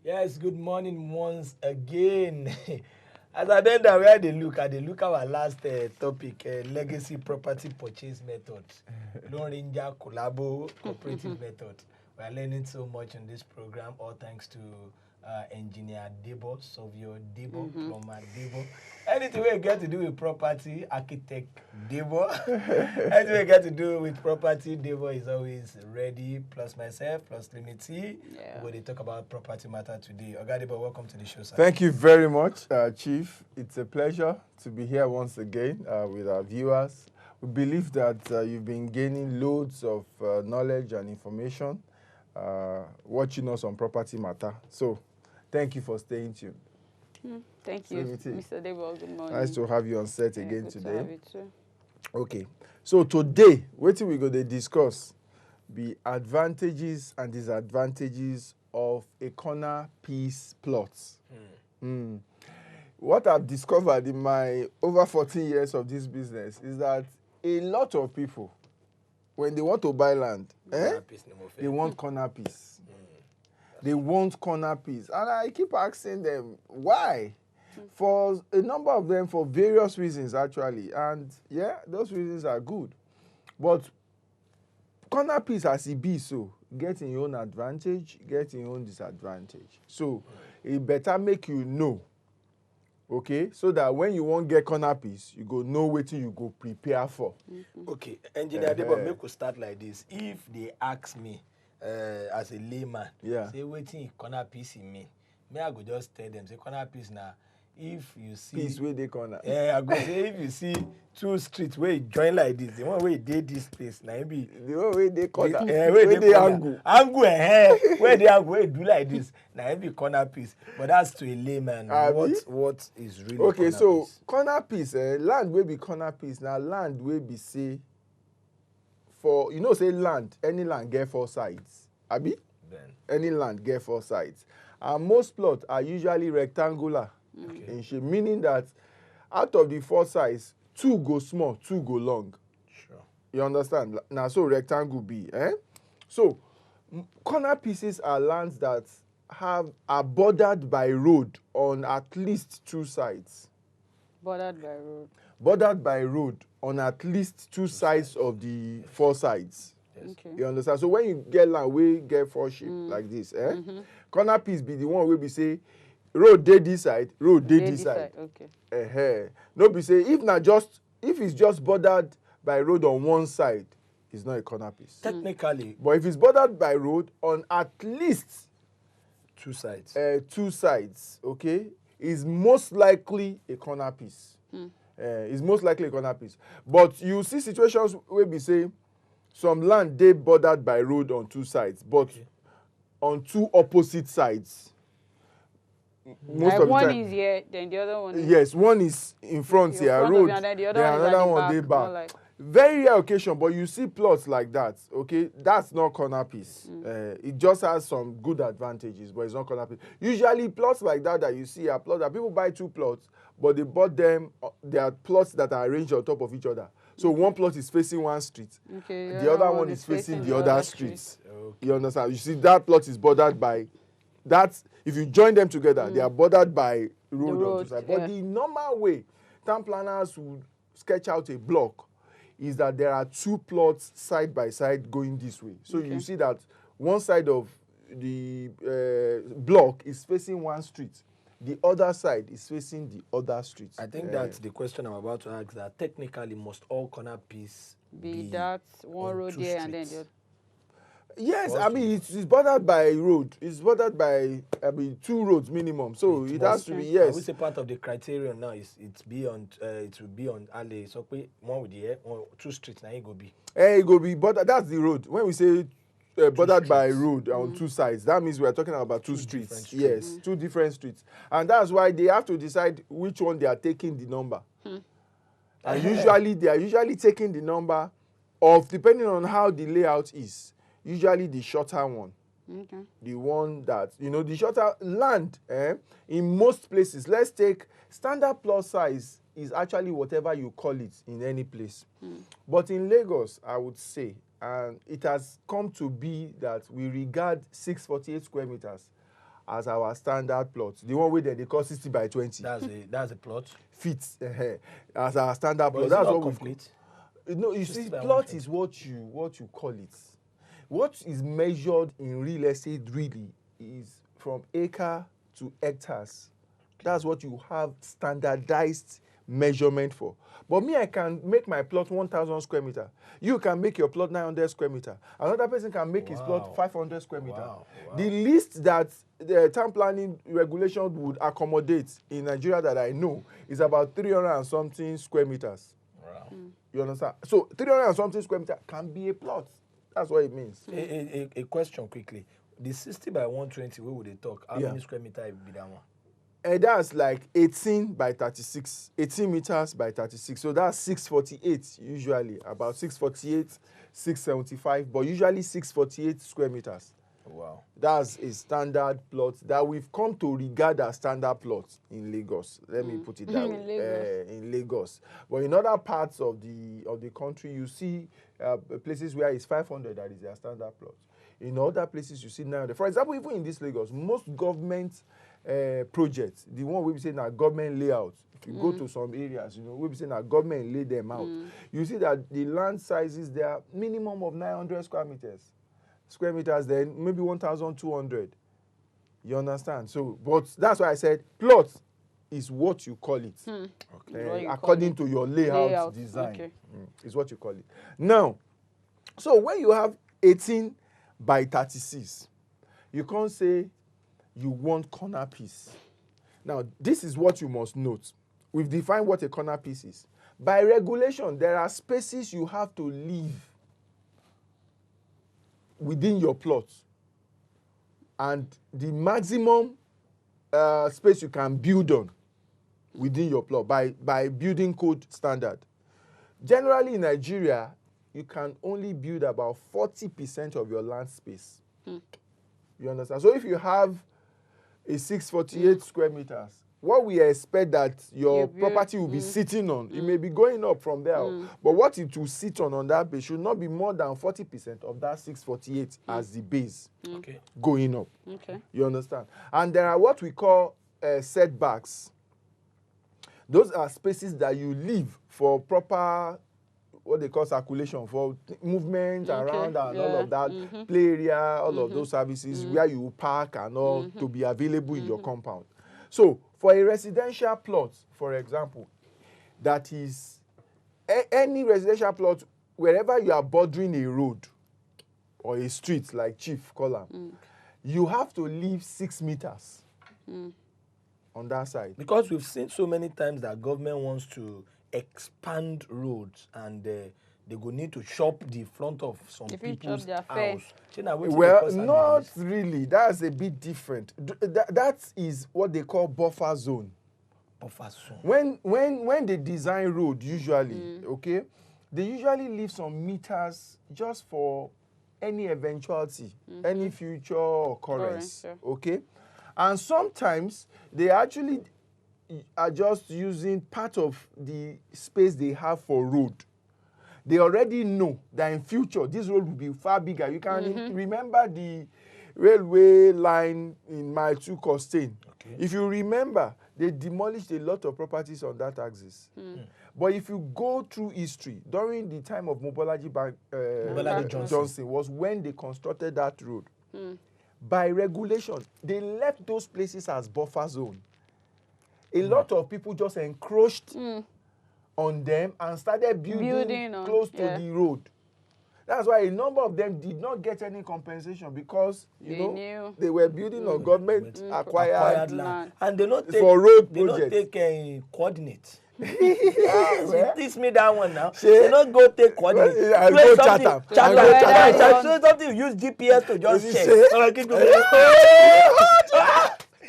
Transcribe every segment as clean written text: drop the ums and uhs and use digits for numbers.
Yes, good morning once again. As I bend down where they look, our last topic, legacy property purchase method. Loan Ranger Collabo cooperative method. We are learning so much in this program, all thanks to engineer Debo, Savio Debo, plumber Debo. Anything we get to do with property, architect Debo. Anything we get to do with property, Debo is always ready. Plus myself, plus Limity. Yeah. We're going to talk about property matter today. Oga Debo, welcome to the show, sir. Thank you very much, Chief. It's a pleasure to be here once again with our viewers. We believe that you've been gaining loads of knowledge and information watching us on Property Matter. So, thank you for staying tuned. Thank you, Mr. Debo. Good morning. Nice to have you on set again good today. To have you too. Okay. So, today, what we're going to discuss the advantages and disadvantages of a corner piece plot. What I've discovered in my over 14 years of this business is that a lot of people, when they want to buy land, they want corner piece. They want corner piece. And I keep asking them, why? For a number of them, for various reasons, actually. And yeah, those reasons are good. But corner piece as it be so, get in your own advantage, get in your own disadvantage. So it better make you know, okay, so that when you won't get corner piece, you go know what you go prepare for. Okay, engineer Debo, make we start like this. If they ask me as a layman, say waiting corner piece in me I go just tell them, say corner piece now. If you see piece where they corner. I go say if you see two streets where you join like this, the one where you did this place, now maybe the one where they corner, where they angle, where they angle, where you do like this, now maybe corner piece. But that's to a layman. What is really okay? Corner So piece? Corner piece, land will be corner piece. Now land will be say for say land, any land get 4 sides. Abi? Then any land get 4 sides, and most plots are usually rectangular. Okay. In shape, meaning that out of the 4 sides, 2 go small, 2 go long. Sure. You understand? Now, so rectangle be. So, corner pieces are lands that are bordered by road on at least 2 sides. Bordered by road. Bordered by road on at least 2 sides of the 4 sides. Yes. Okay. You understand? So when you get land, we get 4 shape like this. Corner piece be the one where we say, road dey this side, road dey this side. Okay. No be say if it's just bordered by road on one side, it's not a corner piece. Technically, But if it's bordered by road on at least 2 sides. 2 sides, okay, is most likely a corner piece. Is most likely a corner piece. But you see situations where we say some land they bordered by road on 2 sides, but on 2 opposite sides. Most of one the time, is here, then the other one is... Yes, one is in front here, road, and then the other then another one they back. Like... Very rare occasion, but you see plots like that, okay? That's not corner piece. It just has some good advantages, but it's not corner piece. Usually plots like that you see are plots that people buy 2 plots, but they bought them, they are plots that are arranged on top of each other. So one plot is facing one street, the other one is facing the other street. Okay. You understand? You see that plot is bordered by... That's if you join them together, they are bordered by road on 2 sides. But the normal way town planners would sketch out a block is that there are 2 plots side by side going this way. So you see that one side of the block is facing one street. The other side is facing the other street. I think that's the question I'm about to ask, that technically must all corner piece be that one road there and then the other. Yes, I mean it's bordered by road. It's bordered by 2 roads minimum. So it has to be yes. I would say part of the criterion now is it will be on alley. So one with the 2 streets now it go be. It go be bordered. That's the road. When we say bordered by road on 2 sides, that means we are talking about 2 streets. Yes, 2 different streets, and that's why they have to decide which one they are taking the number. And usually they are usually taking the number of, depending on how the layout is. Usually the shorter one. Okay. The one that, the shorter land, in most places, let's take standard plot size is actually whatever you call it in any place. But in Lagos, I would say, and it has come to be that we regard 648 square meters as our standard plot. The one where they call 60 by 20. That's a plot. Feet as our standard But plot. That's what complete. No, you see, plot is what you call it. What is measured in real estate really is from acre to hectares. That's what you have standardized measurement for. But me, I can make my plot 1,000 square meter. You can make your plot 900 square meter. Another person can make his plot 500 square meter. Wow. The least that the town planning regulation would accommodate in Nigeria that I know is about 300 and something square meters. Wow. You understand? So 300 and something square meter can be a plot. That's what it means. A question quickly. The 60 by 120, where would they talk? How many square meters would be that one? That's like 18 by 36, 18 meters by 36. So that's 648 usually, about 648, 675, but usually 648 square meters. Wow. That's a standard plot that we've come to regard as standard plot in Lagos. Let me put it that way. In Lagos. But in other parts of the country, you see places where it's 500 that is their standard plot. In other places, you see 900. For example, even in this Lagos, most government projects, the one we be saying are government layouts. If you go to some areas, we be saying that government lay them out. You see that the land sizes, they are minimum of 900 square meters. Then maybe 1,200. You understand? So, but that's why I said plot is what you call it. Okay. According to your layout design. Okay. Is what you call it. Now, so when you have 18 by 36, you can't say you want corner piece. Now, this is what you must note. We've defined what a corner piece is. By regulation, there are spaces you have to leave within your plot. And the maximum space you can build on within your plot by building code standard. Generally in Nigeria, you can only build about 40% of your land space. You understand? So if you have a 648 square meters, what we expect that your property will be sitting on, it may be going up from there, but what it will sit on that base should not be more than 40% of that 648 as the base going up. Okay. You understand? And there are what we call setbacks. Those are spaces that you leave for proper, what they call circulation, for movement around and all of that, play area, all of those services where you park and all to be available in your compound. So, for a residential plot, for example, that is any residential plot, wherever you are bordering a road or a street, like Chief call them, you have to leave 6 meters on that side. Because we've seen so many times that government wants to expand roads and they go need to chop the front of some people's house. Well, not really. That's a bit different. That is what they call buffer zone. Buffer zone. When they design road, usually, okay, they usually leave some meters just for any eventuality, any future occurrence, okay? And sometimes they actually are just using part of the space they have for road. They already know that in future, this road will be far bigger. You can remember the railway line in Mile 2 Costain. Okay. If you remember, they demolished a lot of properties on that axis. But if you go through history, during the time of Mobolaji Johnson was when they constructed that road. By regulation, they left those places as buffer zone. A lot of people just encroached on them and started building close to the road. That's why a number of them did not get any compensation because they were building on government acquired land. And they don't take, for road projects. They don't take coordinates. Teach me that one now. They don't go take coordinates. Go Chatham. Something use GPS to just check.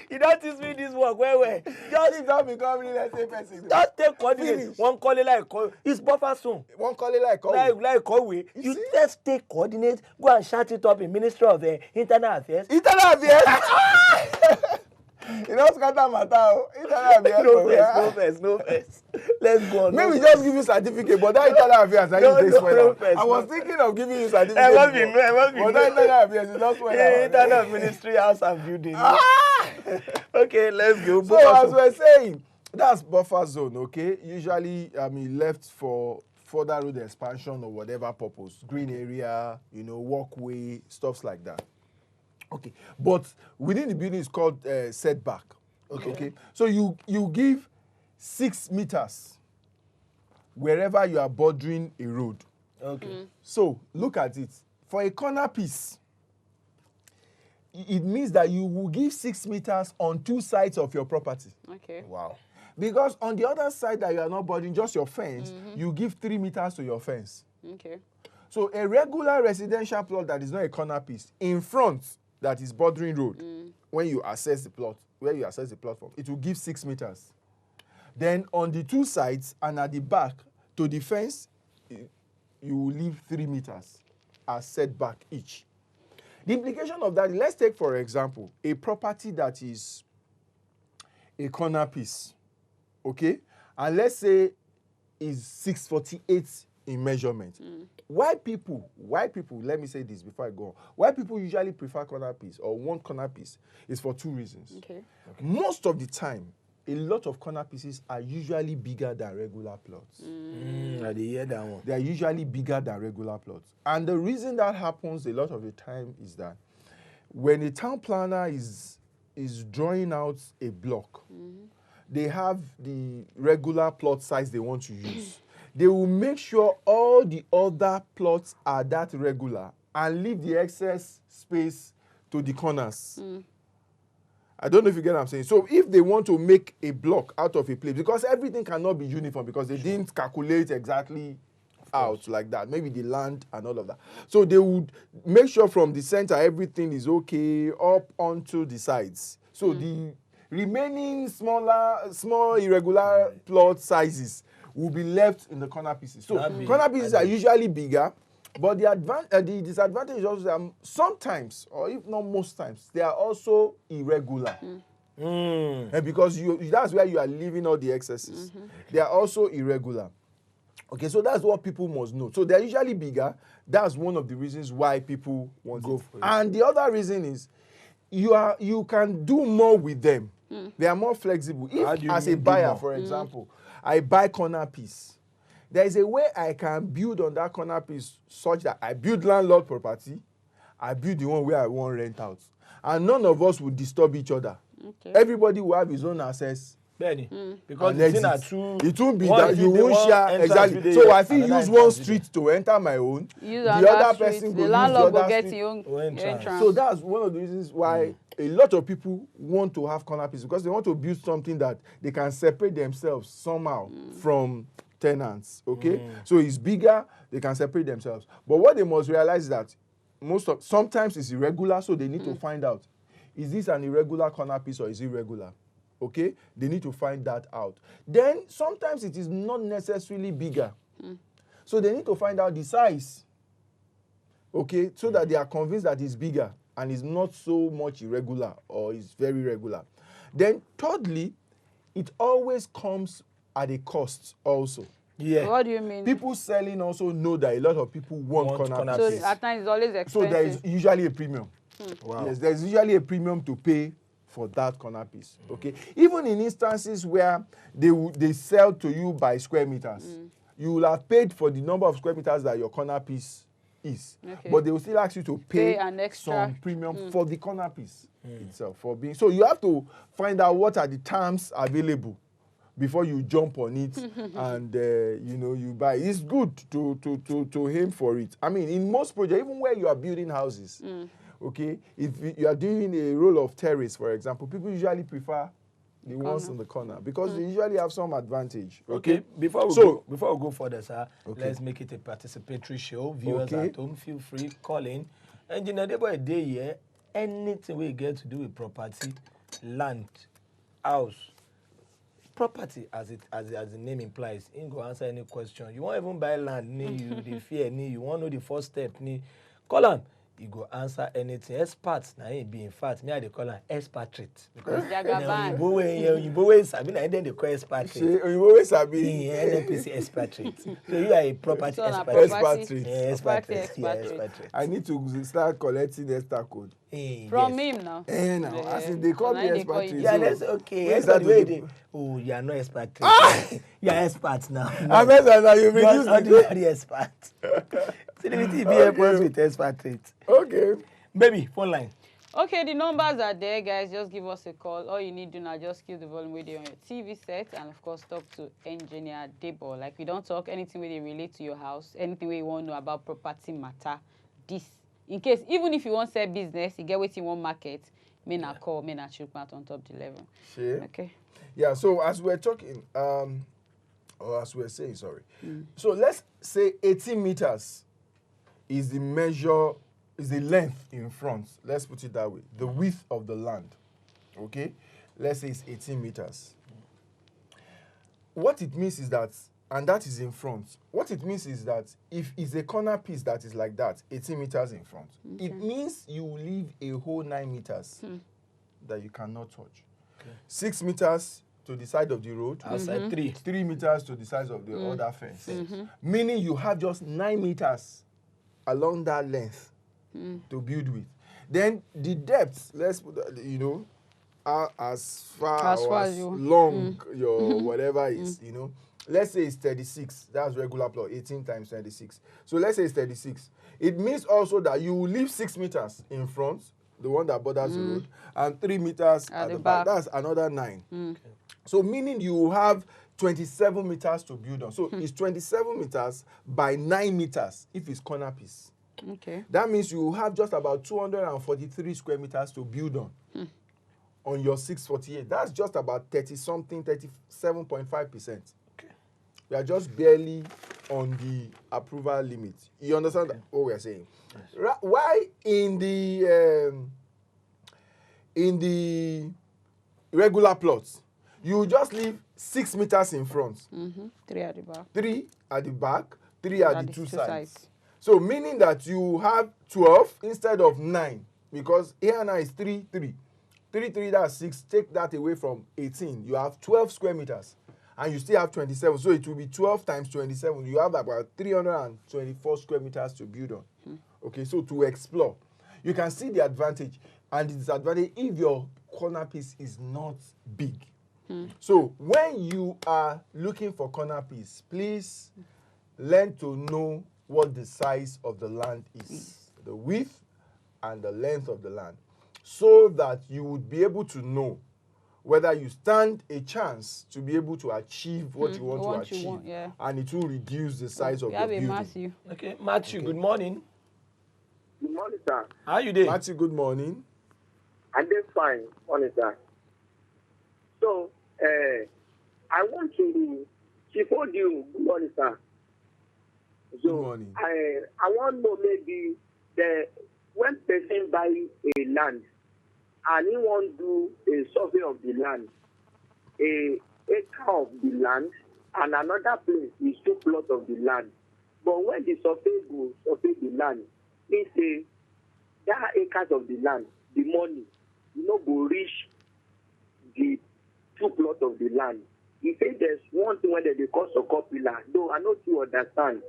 You don't teach me this work. Where? Just don't become real estate person. Just take coordinates. One call it like call. It's buffer zone. One call it like call. Like call way. You just take coordinates. Go and shout it up in Ministry of Internal Affairs. Internal Affairs. You know, scatter matter. Internal Affairs. No face. Let's go on. Maybe just give you certificate, but that internal affairs, I was thinking of giving you certificate. I must be but that internal affairs is not when internal ministry, house and building. Okay, let's go. So as we're saying, that's buffer zone, okay? Usually, left for further road expansion or whatever purpose. Green area, walkway, stuff like that. Okay, but within the building is called setback. Okay. So you give 6 meters wherever you are bordering a road. Okay. So look at it. For a corner piece, it means that you will give 6 meters on 2 sides of your property. Okay. Wow. Because on the other side that you are not bordering, just your fence, you give 3 meters to your fence. Okay. So a regular residential plot that is not a corner piece, in front that is bordering road, when you assess the plot, where you assess the plot from, it will give 6 meters. Then on the 2 sides and at the back to the fence, you will leave 3 meters as setback each. The implication of that, let's take for example, a property that is a corner piece, okay? And let's say is 648 in measurement. Why people, let me say this before I go on. Why people usually prefer corner piece or want corner piece is for 2 reasons. Okay. Most of the time, a lot of corner pieces are usually bigger than regular plots. I did hear that one. They are usually bigger than regular plots. And the reason that happens a lot of the time is that when a town planner is drawing out a block, they have the regular plot size they want to use. They will make sure all the other plots are that regular and leave the excess space to the corners. I don't know if you get what I'm saying. So if they want to make a block out of a place, because everything cannot be uniform because they didn't calculate exactly out like that. Maybe the land and all of that. So they would make sure from the center everything is okay up onto the sides. So the remaining small irregular plot sizes will be left in the corner pieces. So corner pieces are usually bigger, but the disadvantage is also that sometimes, or if not most times, they are also irregular. And because that's where you are leaving all the excesses. They are also irregular. Okay, so that's what people must know. So they're usually bigger. That's one of the reasons why people want to go for it. And the other reason is you can do more with them. They are more flexible. If as a buyer, for example, I buy corner piece, there is a way I can build on that corner piece such that I build landlord property, I build the one where I want rent out. And none of us will disturb each other. Okay. Everybody will have his own access. Because it won't be that you won't share exactly. So I feel use one street to enter my own. Use the other person the landlord will get your own entrance. So that's one of the reasons why a lot of people want to have corner pieces, because they want to build something that they can separate themselves somehow from tenants. Okay, so it's bigger, they can separate themselves. But what they must realize is that sometimes it's irregular, so they need to find out, is this an irregular corner piece or is it regular? Okay, they need to find that out. Then sometimes it is not necessarily bigger. So they need to find out the size. Okay, so that they are convinced that it's bigger and it's not so much irregular or it's very regular. Then thirdly, it always comes at a cost also. Yeah. What do you mean? People selling also know that a lot of people want corner pieces. So at times it's always expensive. So there is usually a premium. Wow. Yes, there's usually a premium to pay for that corner piece. Okay, even in instances where they sell to you by square meters, you will have paid for the number of square meters that your corner piece is. Okay. But they will still ask you to pay an extra some premium for the corner piece itself. So you have to find out what are the terms available before you jump on it and you buy. It's good to aim for it. I mean, in most projects, even where you are building houses, okay, if you are doing a roll of terrace, for example, people usually prefer the ones in the corner because they usually have some advantage. Okay, before we go further, sir, let's make it a participatory show. Viewers at home, feel free, call in. Engineer Debo Adejana, anything we get to do with property, land, house, property, as the name implies, you go answer any question. You won't even buy land, you the fear, you want to know the first step, call on you go answer anything. Experts na him be, in fact, me I dey call am expatriate. Because Jagaban. oyinbo wey sabi na dem dey call expatriate. Oyinbo wey sabi. NNPC expatriate. So you are a property So na expatriate. property. Expatriate. Expatriate. I need to start collecting extra code. From him now. Now, as in they call me expatriate. Yeah, that's okay. Where is Expert that wey to dey. Oh, you are not expatriate. You are expert now. I meant that now you reduce Just ordinary expert. See the meeting be airports with expatriate. Okay. Baby, phone line. Okay, the numbers are there, guys. Just give us a call. All you need to do now, just keep the volume radio on your TV set, and of course, talk to engineer Debo. Like, we don't talk anything where they relate to your house, anything where you want to know about property matter. This, in case, even if you want to sell business, you get what you want market, may not call, may not shoot out on top the level. Sure. Okay. Yeah. So as we're talking, or as we're saying, sorry. So let's say 18 meters is the measure. Is the length in front. Let's put it that way. The width of the land. Okay? Let's say it's 18 meters. What it means is that, and that is in front. What it means is that if it's a corner piece that is like that, 18 meters in front, it means you leave a whole 9 meters that you cannot touch. Okay. 6 meters to the side of the road. Outside 3 meters to the side of the other fence. Meaning you have just 9 meters along that length to build with. Then the depth, let's put that, as far or as long your whatever is, let's say it's 36. That's regular plot, 18 times 36. So let's say it's 36. It means also that you will leave 6 meters in front, the one that borders the road, and 3 meters at the back. That's another 9. Okay. So meaning you have 27 meters to build on. So it's 27 meters by 9 meters if it's corner piece. Okay. That means you have just about 243 square meters to build on your 648. That's just about 30-something, 37.5%. Okay. We are just barely on the approval limit. You understand what we are saying? Yes. Why in the regular plots, you just leave 6 meters in front, 3 at the back, 3 at the back, 3 at the two sides. So meaning that you have 12 instead of 9, because here now is 3, 3. 3, 3, that's 6. Take that away from 18. You have 12 square meters, and you still have 27. So it will be 12 times 27. You have about 324 square meters to build on. Okay, so to explore. You can see the advantage and the disadvantage if your corner piece is not big. So when you are looking for corner piece, please learn to know what the size of the land is, the width and the length of the land, so that you would be able to know whether you stand a chance to be able to achieve what you want to achieve, and it will reduce the size of your building. Matthew. Okay, Matthew, good morning. Good morning, sir. How you doing? Matthew, good morning. I'm doing fine, morning, sir. So, I want to support you. Good morning, sir. So good morning. I want to know maybe when person buy a land and he want to do a survey of the land, a acre of the land, and another place is 2 plots of the land. But when the survey goes survey the land, he say that acres of the land, the money, go reach the 2 plots of the land. He say there's one thing when they call socopula, though I know you understand,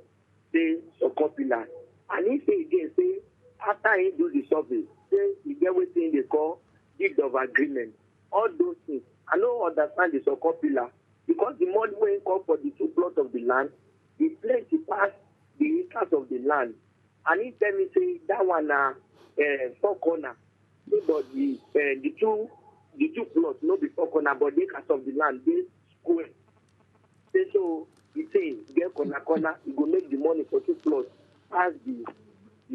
say socopula. And he say again, say after he do the survey, say he get what thing they call deed of agreement. All those things. I don't understand the socopula because the money when he call for the 2 plots of the land, he plenty pass the acres of the land. And he tell me say that one 4 corner. But the two plots, not the 4 corner, but the acres of the land, they square. So he say get corner, he go make the money for 2 plots pass the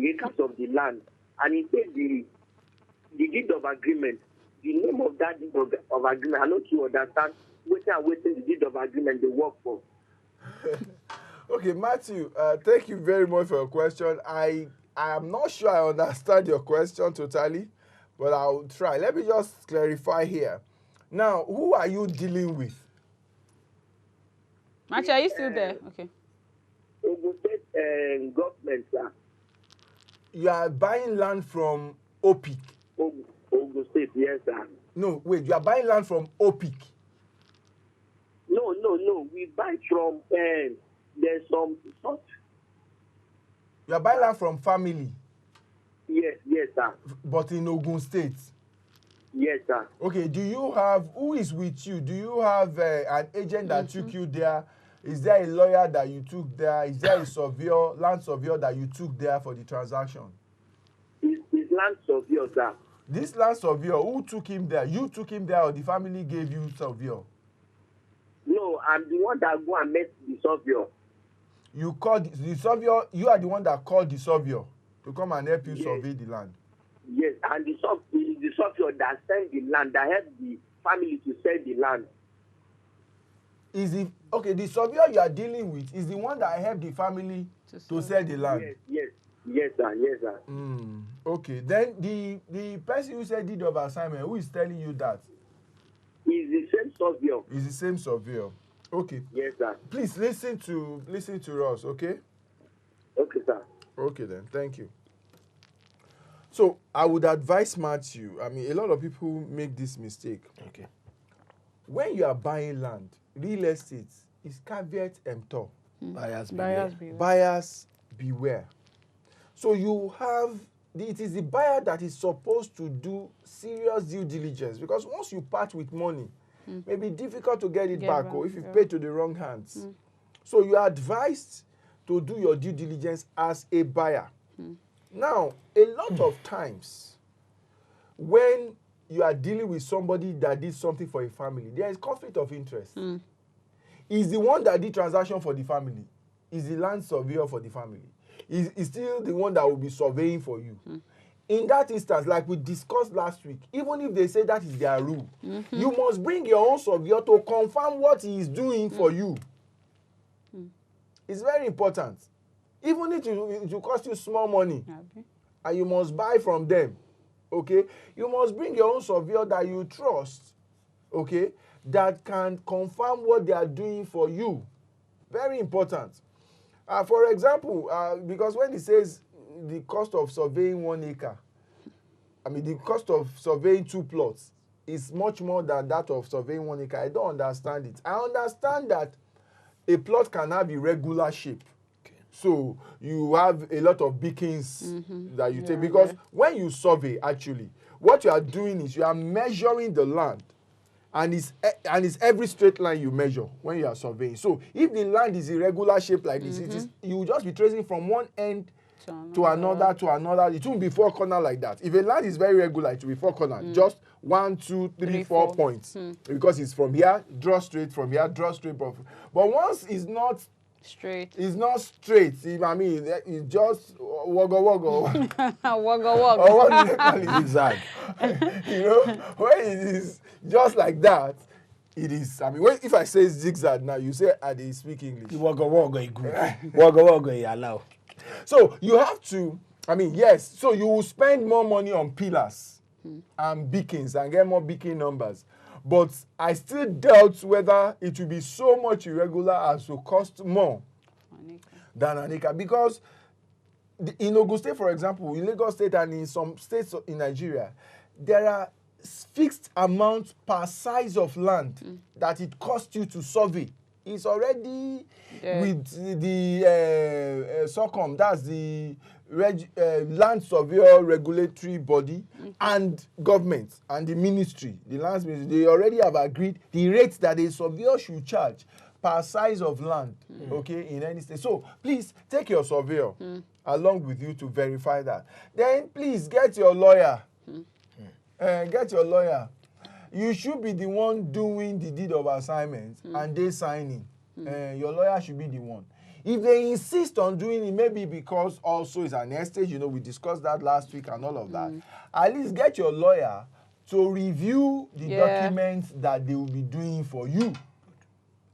acres of the land. And he said the deed of agreement, the name of that deed of agreement, I know you understand, waiting the deed of agreement they work for. Okay, Matthew, thank you very much for your question. I am not sure I understand your question totally, but I'll try. Let me just clarify here. Now, who are you dealing with? Matthew, are you still there? Okay. Ogun State government, sir. you are buying land from OPIC. Ogun State, yes, sir. No, wait, you are buying land from OPIC. No. We buy from, there's some sort. You are buying land from family. Yes, sir. But in Ogun State. Yes, sir. Okay, who is with you? Do you have an agent that took you there? Is there a lawyer that you took there? Is there a land surveyor that you took there for the transaction? It's land surveyor, sir. This land surveyor, who took him there? You took him there or the family gave you surveyor? No, I'm the one that go and met the surveyor. You called the surveyor, you are the one that called the surveyor to come and help you survey the land? Yes, and the surveyor that sent the land, that helped the family to sell the land. The surveyor you are dealing with is the one that helped the family to sell the land? Yes, sir. Okay, then the person who said deed of assignment, who is telling you that? It's the same surveyor. It's the same surveyor. Okay. Yes, sir. Please listen to us, okay? Okay, sir. Okay then, thank you. So I would advise Matthew, a lot of people make this mistake. Okay. When you are buying land, real estate is caveat emptor. Buyers beware. So it is the buyer that is supposed to do serious due diligence, because once you part with money, it may be difficult to get it back or if you pay to the wrong hands. So you are advised to do your due diligence as a buyer. Now, a lot of times when you are dealing with somebody that did something for a family, there is conflict of interest. Is the one that did transaction for the family, is the land surveyor for the family, is still the one that will be surveying for you. In that instance, like we discussed last week, even if they say that is their rule, you must bring your own surveyor to confirm what he is doing for you. It's very important. Even if it will cost you small money, and you must buy from them, okay? You must bring your own surveyor that you trust, okay, that can confirm what they are doing for you. Very important. For example, because when it says the cost of surveying 1 acre, the cost of surveying 2 plots is much more than that of surveying 1 acre. I don't understand it. I understand that a plot can have irregular shape. So you have a lot of beacons that you take, because when you survey, actually, what you are doing is you are measuring the land, and it's every straight line you measure when you are surveying. So if the land is irregular shape like this, you will just be tracing from one end to another. It won't be 4 corners like that. If a land is very regular, it will be 4 corners, just 1, 2, 3, 4 points, because it's from here, draw straight, from here, draw straight. But once it's not straight. It's not straight. It's just woggle. Woggle. Or what do they call it? Zigzag. When it is just like that, it is. If I say zigzag now, you say, I dey speak English. Woggle, you allow. So you have to, yes, so you will spend more money on pillars and beacons and get more beacon numbers. But I still doubt whether it will be so much irregular as to cost more than an acre. Because in Ogun State, for example, in Lagos State and in some states in Nigeria, there are fixed amounts per size of land that it costs you to survey. It's already with the SOCOM, that's the land surveyor regulatory body, and government and the ministry, the lands ministry, they already have agreed the rates that a surveyor should charge per size of land, okay, in any state. So please take your surveyor along with you to verify that. Then please get your lawyer. You should be the one doing the deed of assignment and they signing. Your lawyer should be the one. If they insist on doing it, maybe because also it's an estate, we discussed that last week and all of that. At least get your lawyer to review the documents that they will be doing for you.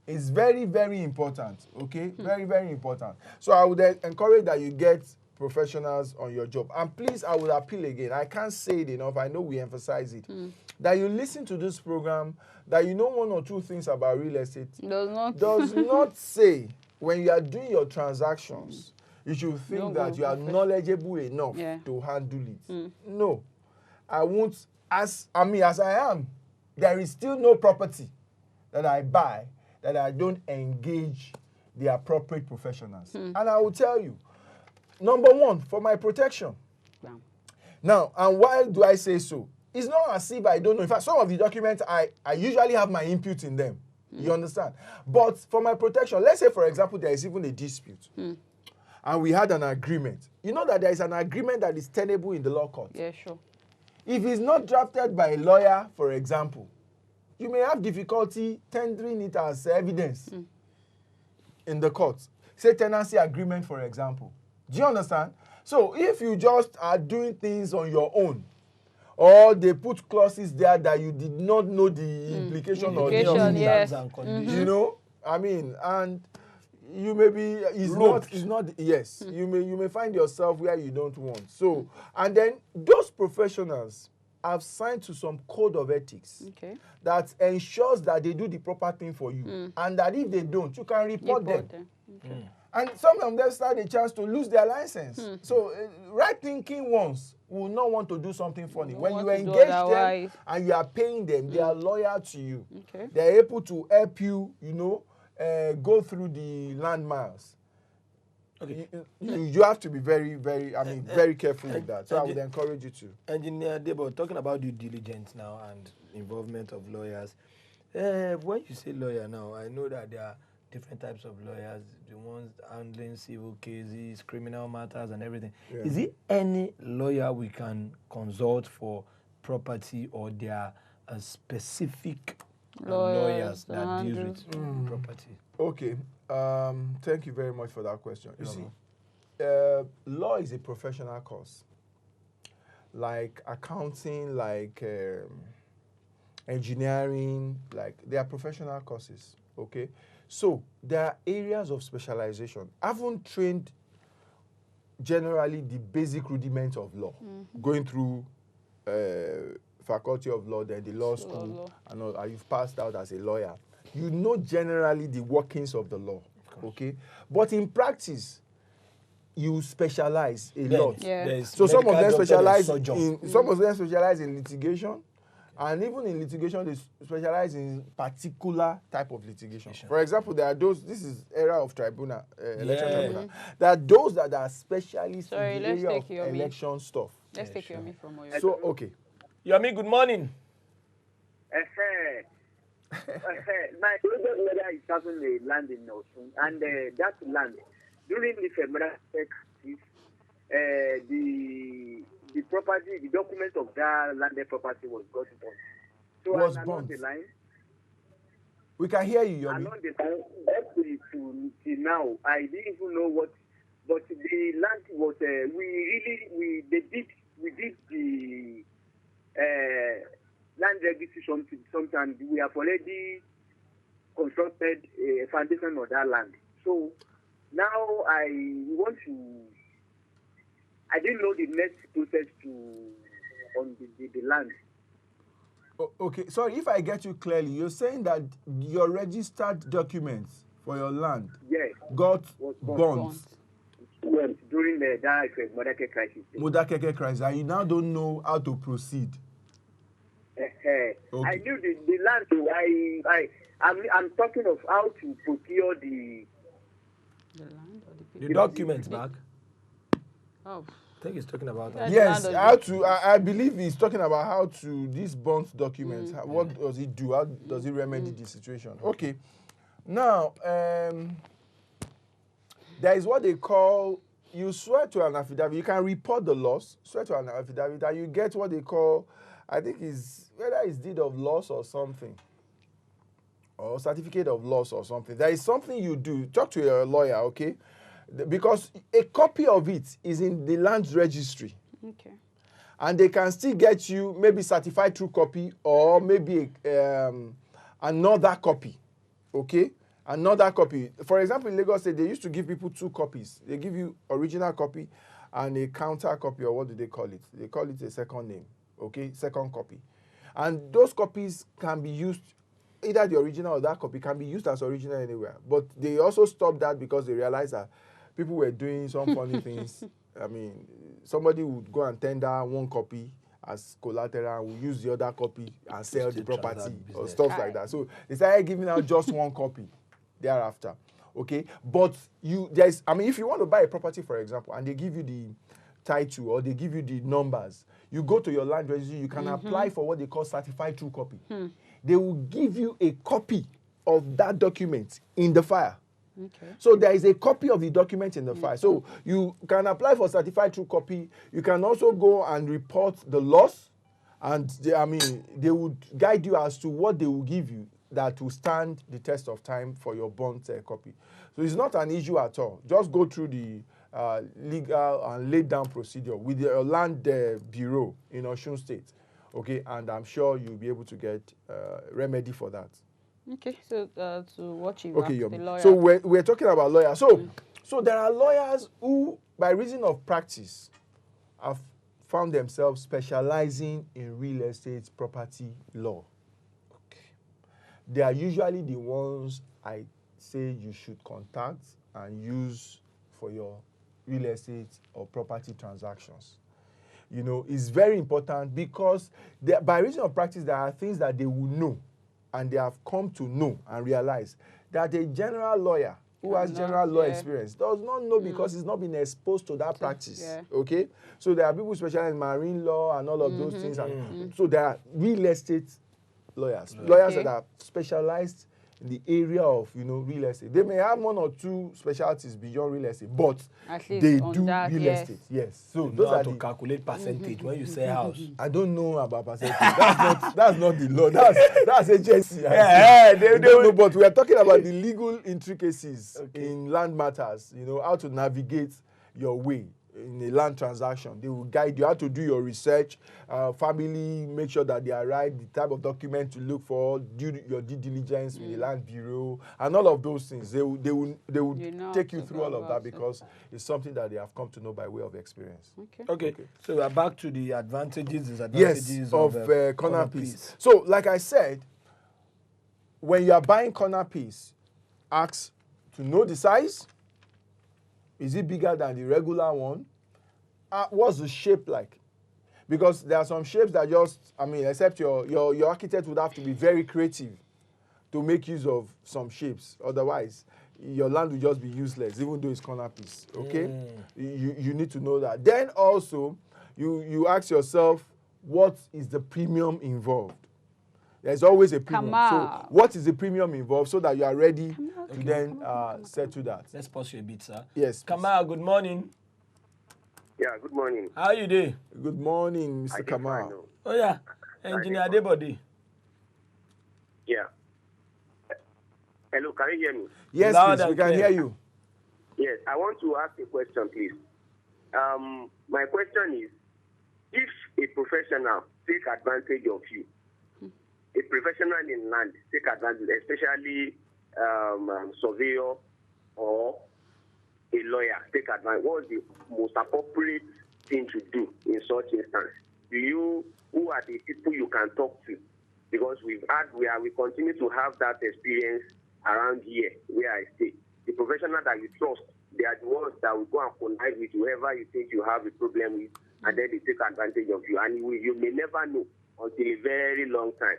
It's very, very important, okay? Very, very important. So I would encourage that you get professionals on your job. And please, I would appeal again. I can't say it enough. I know we emphasize it. That you listen to this program, that you know 1 or 2 things about real estate. Does not say when you are doing your transactions, you should think Don't that go you are professional. knowledgeable enough to handle it. No, I won't. As I am, there is still no property that I buy that I don't engage the appropriate professionals. And I will tell you, number one, for my protection. Bam. Now, and why do I say so? It's not as if I don't know. In fact, some of the documents, I usually have my input in them. You understand? But for my protection, let's say, for example, there is even a dispute. And we had an agreement. You know that there is an agreement that is tenable in the law court. Yeah, sure. If it's not drafted by a lawyer, for example, you may have difficulty tendering it as evidence in the court. Say tenancy agreement, for example. Do you understand? So if you just are doing things on your own, or they put clauses there that you did not know the implication or the Implication, yes. and conditions. you know, I mean, and you may be it's not yes. You may find yourself where you don't want. So, and then those professionals have signed to some code of ethics that ensures that they do the proper thing for you, and that if they don't, you can report them. And some of them stand a chance to lose their license. So, right thinking ones will not want to do something funny. When you engage them and you are paying them, they are loyal to you. They are able to help you, you know, go through the land miles. You have to be very, very, very careful with that. So I would encourage you to. Engineer Debo, talking about due diligence now and involvement of lawyers. When you say lawyer now, I know that there are different types of lawyers, the ones handling civil cases, criminal matters and everything. Yeah. Is it any lawyer we can consult for property, or there are specific lawyers that deal with property? Okay. Thank you very much for that question. You see, law is a professional course. Like accounting, like engineering, like they are professional courses, okay? So there are areas of specialization. I haven't trained generally the basic rudiments of law, going through faculty of law, then the law school, and all, and you've passed out as a lawyer. You know generally the workings of the law, okay? But in practice, you specialize a lot. Yeah. So some of them specialize in litigation, and even in litigation, they specialize in particular type of litigation. For example, there are those, this is era of tribunal, election tribunal. There are those that are specialists in the area of election stuff. Let's take Yomi from Oyo. So, okay. Yomi, good morning. My brother is having a land in Osun, and that land, during the February crisis, the property, the document of that landed property was got burnt. So was along the line, we can hear you, Yomi. along the line, up to now, I didn't even know what, but the land was. We did the land registration. Sometimes we have already constructed a foundation on that land. So now I didn't know the next process on the land. Okay, sorry, if I get you clearly, you're saying that your registered documents for your land got burnt during the Modake crisis. Modake crisis, and you now don't know how to proceed. Okay. I knew the land, so I'm talking of how to procure the land or the documents back. Oh. I think he's talking about that. Yes, how to. I believe he's talking about how to these burnt documents. What does it do? How does it remedy the situation? Okay. Now, there is what they call, you swear to an affidavit. You can report the loss, swear to an affidavit, and you get what they call, I think is whether it's deed of loss or something, or certificate of loss or something. There is something you do. Talk to your lawyer, okay? Because a copy of it is in the land registry. Okay. And they can still get you maybe certified true copy, or maybe another copy. Okay? Another copy. For example, in Lagos State, they used to give people 2 copies. They give you original copy and a counter copy, or what do they call it? They call it a second name. Okay? Second copy. And those copies can be used, either the original or that copy can be used as original anywhere. But they also stopped that because they realized that people were doing some funny things. I mean, somebody would go and tender one copy as collateral and will use the other copy and sell the property or stuff like that. So they started giving out just one copy thereafter. Okay, but if you want to buy a property, for example, and they give you the title or they give you the numbers, you go to your land registry, you can apply for what they call certified true copy. They will give you a copy of that document in the file. Okay. So there is a copy of the document in the file. So you can apply for certified true copy. You can also go and report the loss, and they would guide you as to what they will give you that will stand the test of time for your bond copy. So it's not an issue at all. Just go through the legal and laid down procedure with your land bureau in Osun State, okay, and I'm sure you'll be able to get remedy for that. Okay, so to watch you Okay, the lawyer. so we're talking about lawyers. So there are lawyers who, by reason of practice, have found themselves specializing in real estate property law. Okay. They are usually the ones I say you should contact and use for your real estate or property transactions. You know, it's very important because by reason of practice, there are things that they will know and they have come to know and realize that a general lawyer who has general law experience does not know because he's not been exposed to that practice. Yeah. Okay? So there are people specialized in marine law and all of those things. And so there are real estate lawyers, lawyers that are specialized in the area of, real estate. They may have one or two specialties beyond real estate, but they do real estate. Yes. So those are to calculate percentage when you say house. I don't know about percentage. That's not the law. That's agency. They don't know, but we are talking about the legal intricacies in land matters. How to navigate your way in a land transaction. They will guide you how to do your research, family, make sure that they are right, the type of document to look for, do your due diligence with the land bureau, and all of those things. They will take you through all of that because it's something that they have come to know by way of experience. Okay. So we're back to the advantages, disadvantages of corner piece. So, like I said, when you are buying corner piece, ask to know the size. Is it bigger than the regular one? What's the shape like? Because there are some shapes that except your architect would have to be very creative to make use of some shapes. Otherwise, your land will just be useless, even though it's corner piece. Okay? You need to know that. Then also, you ask yourself, what is the premium involved? There's always a premium. So what is the premium involved so that you are ready to then settle that? Let's pause you a bit, sir. Yes. Kamal, good morning. Yeah, good morning. How are you doing? Good morning, Mr. Kamal. Oh, yeah. Engineer Debo. Yeah. Hello, can you hear me? Yes, please, we can hear you. Yes, I want to ask a question, please. My question is, if a professional take advantage of you, a professional in land take advantage, especially surveyor or a lawyer take advantage, what is the most appropriate thing to do in such instance? Who are the people you can talk to? Because we continue to have that experience around here where I stay. The professional that you trust, they are the ones that will go and connect with whoever you think you have a problem with, and then they take advantage of you. And you may never know until a very long time.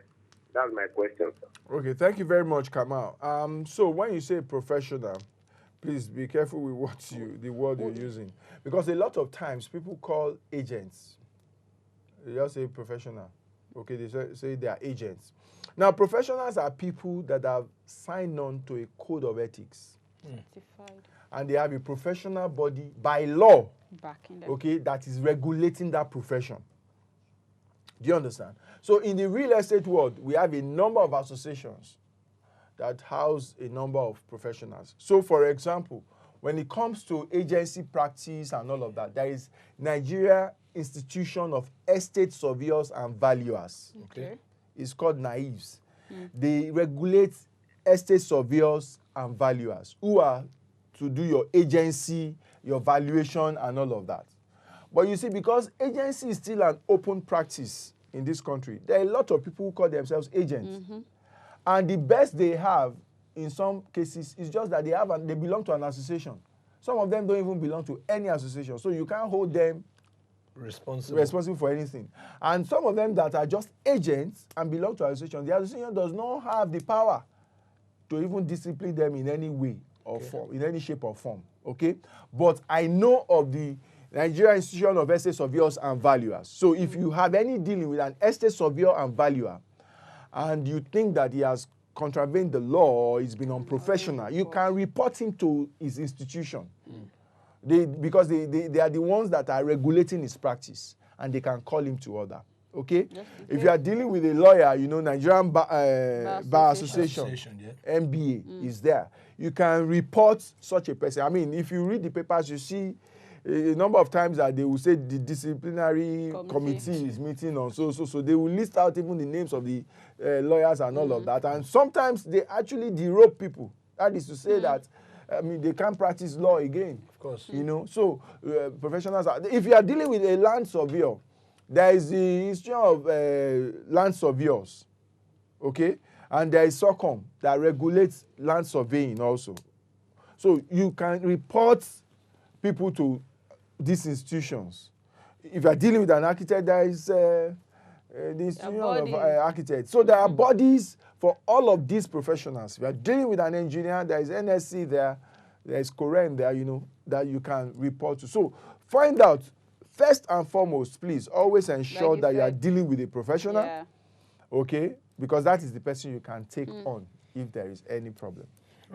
That's my question, sir. Okay, thank you very much, Kamal. So when you say professional, please be careful with the word you're using. Because a lot of times people call agents. They just say professional. Okay, they say they are agents. Now, professionals are people that have signed on to a code of ethics. And they have a professional body by law, that is regulating that profession. Do you understand? So in the real estate world, we have a number of associations that house a number of professionals. So for example, when it comes to agency practice and all of that, there is Nigeria Institution of Estate Surveyors and Valuers. Okay. It's called NAIVS. They regulate estate surveyors and valuers who are to do your agency, your valuation and all of that. But you see, because agency is still an open practice in this country, there are a lot of people who call themselves agents. And the best they have, in some cases, is just that they belong to an association. Some of them don't even belong to any association, so you can't hold them responsible for anything. And some of them that are just agents and belong to association, the association does not have the power to even discipline them in any way or form, in any shape or form. Okay, but I know of the Nigerian Institution of Estate Surveyors and Valuers. So if you have any dealing with an estate surveyor and valuer, and you think that he has contravened the law or he's been unprofessional, you can report him to his institution. Because they are the ones that are regulating his practice, and they can call him to order. Okay? If you are dealing with a lawyer, you know, Nigerian Bar Association, NBA is there. You can report such a person. I mean, if you read the papers, you see a number of times that they will say the disciplinary committee is meeting on so they will list out even the names of the lawyers and all of that. And sometimes they actually derope people. That is to say that, I mean, they can't practice law again. Of course. You know, so professionals are, if you are dealing with a land surveyor, there is the Institute of Land Surveyors, okay? And there is SOCOM that regulates land surveying also. So you can report people to these institutions. If you are dealing with an architect, there is the Institute of Architects. So there are bodies for all of these professionals. If you are dealing with an engineer, there is NSC there, there is Koren there, you know, that you can report to. So find out, first and foremost, please, always ensure that you are dealing with a professional, okay? Because that is the person you can take on if there is any problem.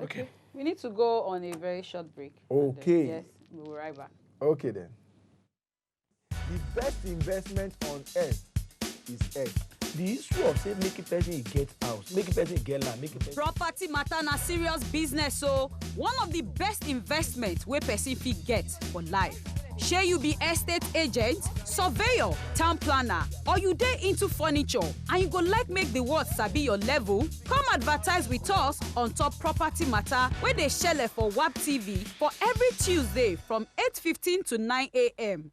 Okay. We need to go on a very short break. Okay. Yes, we'll be right back. Okay then. The best investment on earth is earth. The issue of say make a person get house, make a person get land, make a person. Property matter na serious business, so one of the best investments wey person fit get for life. Shey you be estate agent, surveyor, town planner, or you dey into furniture and you go like make the world sabi your level? Come advertise with us on top Property Matter wey dey shele for WAP TV for every Tuesday from 8:15 to 9 a.m.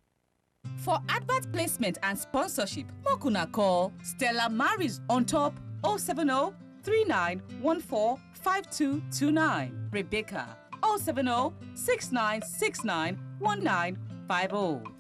For advert placement and sponsorship, make una call Stella Maris on top 070 3914 5229. Rebecca 070 6969 1950.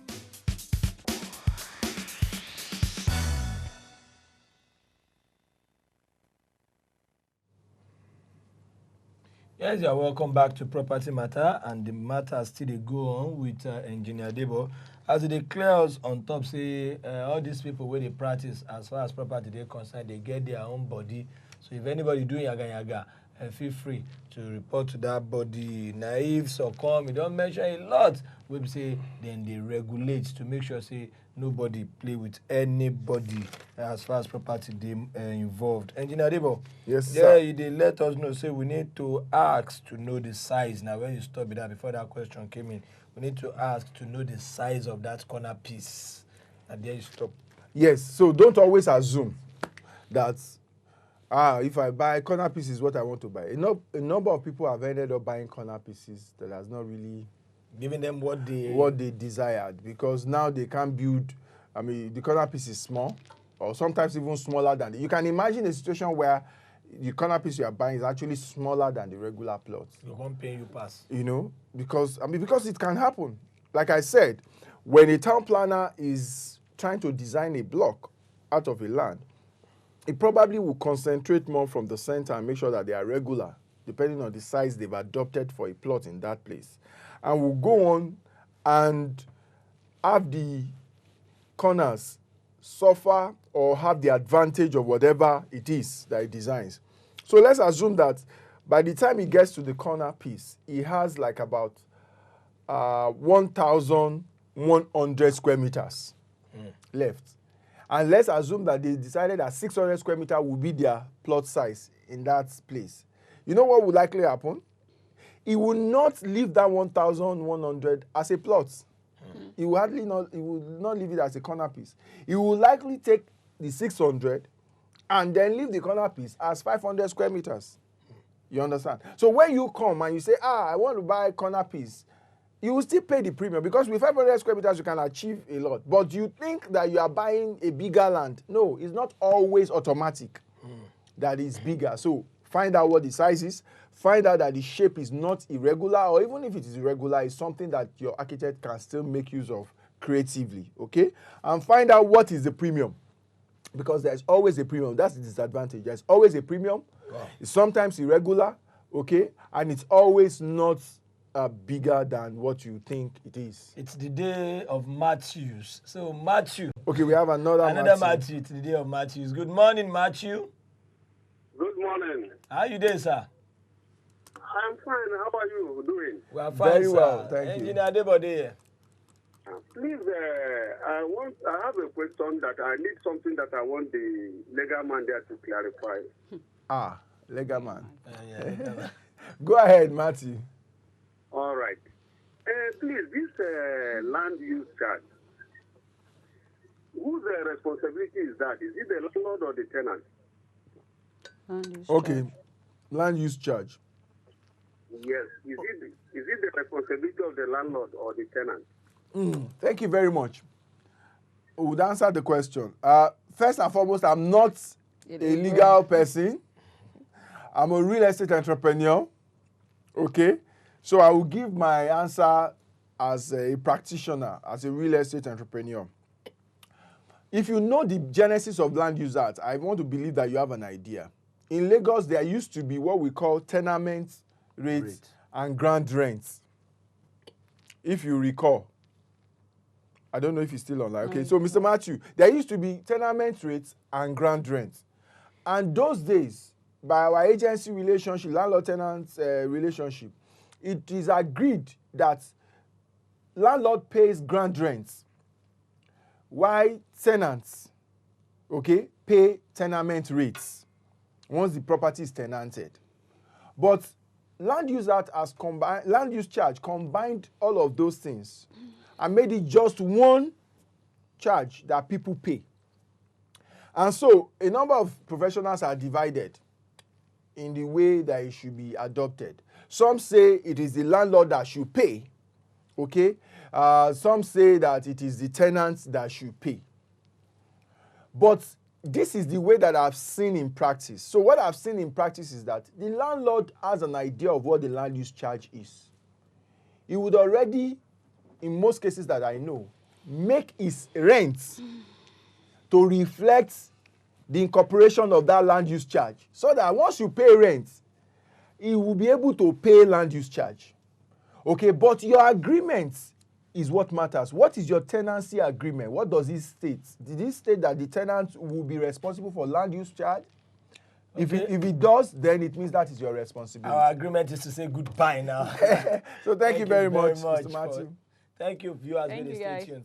Yes, you are welcome back to Property Matter, and the matter still dey go on with Engineer Debo. As they clear us on top, say all these people where they practice as far as property they concerned, they get their own body. So if anybody doing yaga, feel free to report to that body. Naive, so come, you don't mention a lot. We say then they regulate to make sure say nobody play with anybody as far as property they involved. Engineer Debo, yes, yeah, sir. they let us know. Say we need to ask to know the size. Now when you stop with that before that question came in, we need to ask to know the size of that corner piece. And there you stop. Yes, so don't always assume that if I buy corner pieces is what I want to buy. A number of people have ended up buying corner pieces that has not really giving them what they desired, because now they can't build. I mean, the corner piece is small, or sometimes even smaller than you can imagine a situation where the corner piece you are buying is actually smaller than the regular plot. You can't pay you pass. You know, because it can happen. Like I said, when a town planner is trying to design a block out of a land, it probably will concentrate more from the center and make sure that they are regular, depending on the size they've adopted for a plot in that place. And will go on and have the corners suffer or have the advantage of whatever it is that it designs. So let's assume that by the time he gets to the corner piece, he has like about 1,100 square meters left. And let's assume that they decided that 600 square meters will be their plot size in that place. You know what will likely happen? He will not leave that 1,100 as a plot. He will not leave it as a corner piece. He will likely take the 600 and then leave the corner piece as 500 square meters. You understand? So when you come and you say, I want to buy a corner piece, you will still pay the premium, because with 500 square meters you can achieve a lot. But you think that you are buying a bigger land. No, it's not always automatic that it's bigger. So Find out what the size is. Find out that the shape is not irregular, or even if it is irregular, it's something that your architect can still make use of creatively, okay? And find out what is the premium, because there's always a premium. That's the disadvantage. There's always a premium. Wow. It's sometimes irregular, okay? And it's always not bigger than what you think it is. It's the day of Matthews. So Matthew. Okay, we have another Matthew. It's the day of Matthews. Good morning, Matthew. Good morning. How you doing, sir? I'm fine. How are you doing? We are fine, Very sir. well, thank you. Engineer Debo here. Please, I have a question that I need something that I want the legal man there to clarify. Legal man. Yeah. Go ahead, Matthew. All right. Please, this land use charge, whose responsibility is that? Is it the landlord or the tenant? Okay, land use charge. Yes. Is it the responsibility of the landlord or the tenant? Thank you very much. We would answer the question. First and foremost, I'm not a legal person. I'm a real estate entrepreneur. Okay? So I will give my answer as a practitioner, as a real estate entrepreneur. If you know the genesis of Land Use Act, I want to believe that you have an idea. In Lagos, there used to be what we call tenement rates and ground rents. If you recall. I don't know if he's still online. Okay, so Mr. Matthew, there used to be tenement rates and ground rents. And those days, by our agency relationship, landlord-tenant relationship, it is agreed that landlord pays ground rents, while tenants, okay, pay tenement rates once the property is tenanted. But Land Use Act has combined, Land Use Charge combined all of those things and made it just one charge that people pay. And so a number of professionals are divided in the way that it should be adopted. Some say it is the landlord that should pay, okay? Some say that it is the tenants that should pay. But this is the way that I've seen in practice. So what I've seen in practice is that the landlord has an idea of what the land use charge is. He would already, in most cases that I know, make his rent to reflect the incorporation of that land use charge, so that once you pay rent, he will be able to pay land use charge. Okay, but your agreement is what matters. What is your tenancy agreement? What does it state? Did it state that the tenant will be responsible for land use charge? Okay. If it does, then it means that is your responsibility. Our agreement is to say goodbye now. So thank you very much, Mr. Matthew. Thank you, viewers. Thank you, Stay guys. tuned.